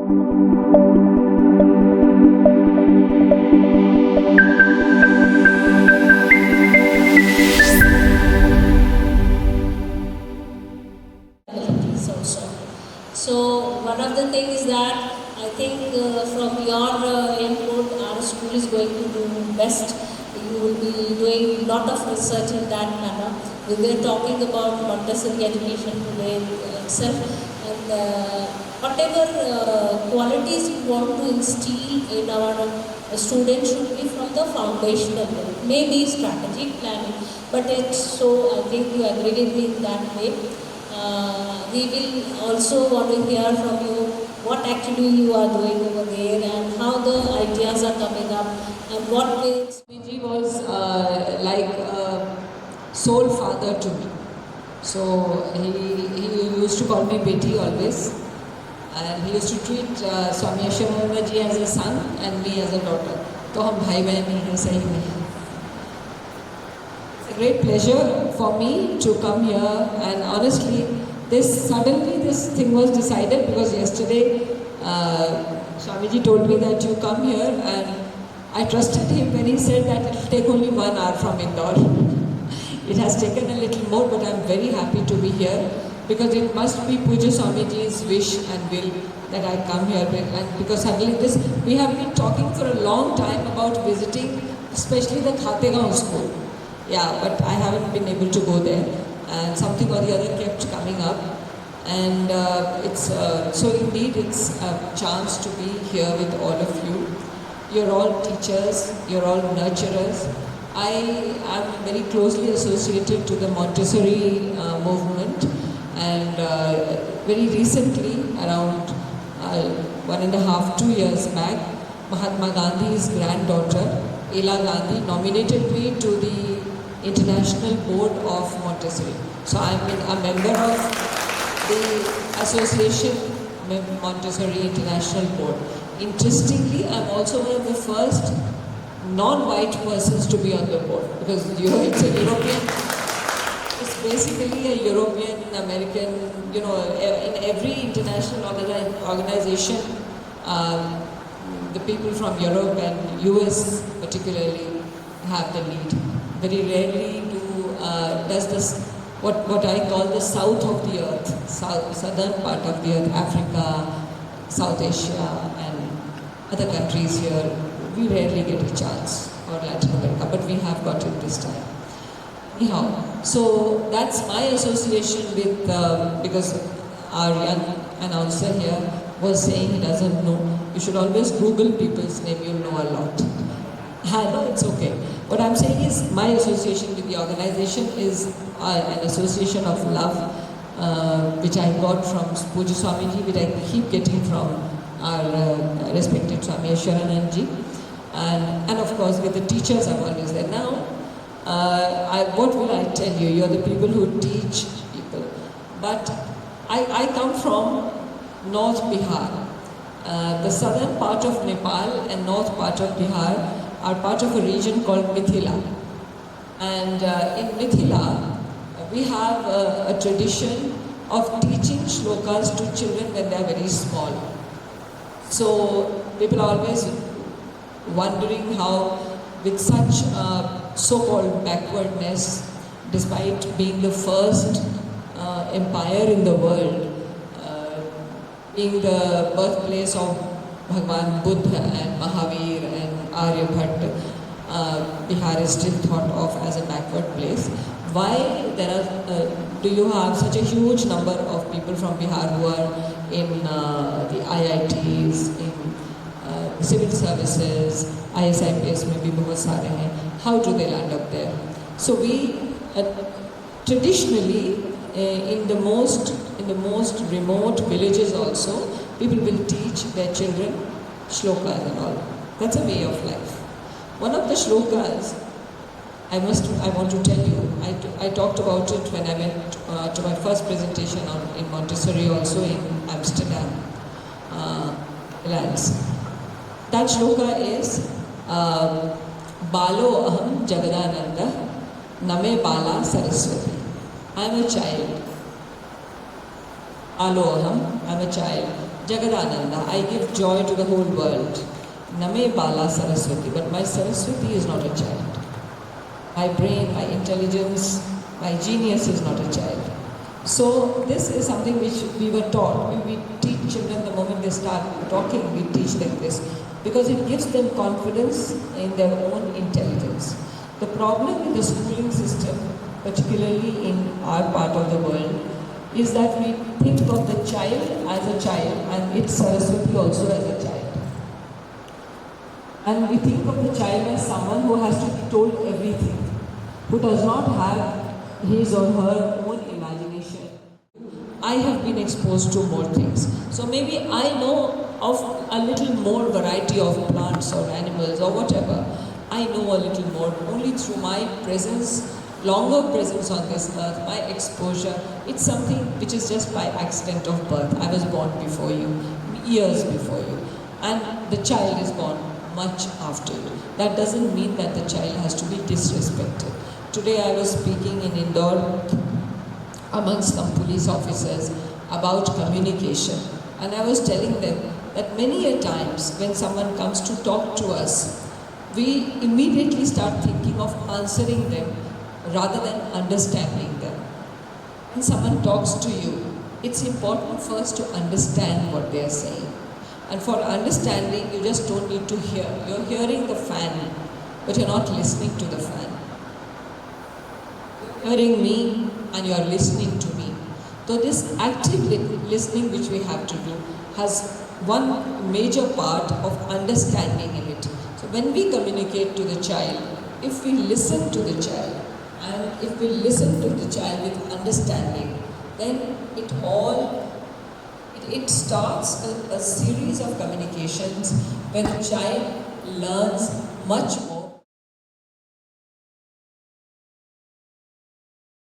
So one of the things that I think from your input, our school is going to do best. You will be doing a lot of research in that manner. We were talking about Montessori education today itself, and whatever qualities we want to instill in our students should be from the foundational level. Maybe strategic planning, but it's so, I think you agree with me in that way. We will also want to hear from you what actually you are doing over there and how the ideas are coming up and what ways. Swamiji was like a soul father to me. So he used to call me Beti always, and he used to treat Swami Dayananda ji as a son and me as a daughter. तो हम भाई बहन ही हैं, सही में. It's a great pleasure for me to come here, and honestly, this thing was decided because yesterday Swamiji told me that you come here, and I trusted him when he said that it will take only 1 hour from Indore. It has taken a little more, but I am very happy to be here because it must be Puja Swamiji's wish and will that I come here, and because suddenly we have been talking for a long time about visiting, especially the Khategaon school. Yeah, but I haven't been able to go there, and something or the other kept coming up, and so indeed it's a chance to be here with all of you. You're all teachers, you're all nurturers. I am very closely associated to the Montessori movement, and very recently, around 1.5 to 2 years back, Mahatma Gandhi's granddaughter, Ela Gandhi, nominated me to the International Board of Montessori. So I'm a member of the Association Montessori International Board. Interestingly, I'm also one of the first non-white persons to be on the board, because it's a European, it's basically a European, American, in every international organization, the people from Europe and US particularly have the lead. Very rarely does this, what I call the south of the earth, southern part of the earth, Africa, South Asia and other countries here, we rarely get a chance, or Latin America, but we have got it this time. Anyhow, so that's my association with, because our young announcer here was saying he doesn't know. You should always Google people's name, you'll know a lot. I know it's okay. What I'm saying is my association with the organization is an association of love, which I got from Puja Swamiji, which I keep getting from our respected Swami Dayananda ji, and of course with the teachers I'm always there. Now, what will I tell you? You're the people who teach people. But I come from North Bihar. The southern part of Nepal and north part of Bihar are part of a region called Mithila. And in Mithila, we have a tradition of teaching shlokas to children when they are very small. So people are always wondering how, with such so-called backwardness, despite being the first empire in the world, being the birthplace of Bhagwan Buddha and Mahavir and Aryabhatta, Bihar is still thought of as a backward place. Why do you have such a huge number of people from Bihar who are in the IITs, in civil services, ISIPS में भी बहुत सारे हैं? How do they land up there? So we traditionally in the most remote villages also, people will teach their children shlokas and all. That's a way of life. One of the shlokas, I want to tell you, I talked about it when I went to my first presentation in Montessori, also in Amsterdam, lands. That shloka is Balo Aham Jagadananda Name Bala Saraswati. I am a child. Alo Aham, I am a child. Jagadananda, I give joy to the whole world. Name Bala Saraswati, but my Saraswati is not a child. My brain, my intelligence, my genius is not a child. So this is something which we were taught. We teach children the moment they start talking, we teach them this. Because it gives them confidence in their own intelligence. The problem with the schooling system, particularly in our part of the world, is that we think of the child as a child and its Saraswati also as a child. And we think of the child as someone who has to be told everything, who does not have his or her own imagination. I have been exposed to more things. So maybe I know of a little more variety of plants or animals or whatever. I know a little more only through my presence, longer presence on this earth, my exposure. It's something which is just by accident of birth. I was born before you, years before you. And the child is born much after you. That doesn't mean that the child has to be disrespected. Today I was speaking in Indore amongst some police officers about communication. And I was telling them that many a times when someone comes to talk to us, we immediately start thinking of answering them rather than understanding them. When someone talks to you, it's important first to understand what they are saying. And for understanding, you just don't need to hear. You're hearing the fan, but you're not listening to the fan. You're hearing me and you're listening to me. So this active listening which we have to do has one major part of understanding in it. So when we communicate to the child, if we listen to the child, and if we listen to the child with understanding, then it starts a series of communications where the child learns much more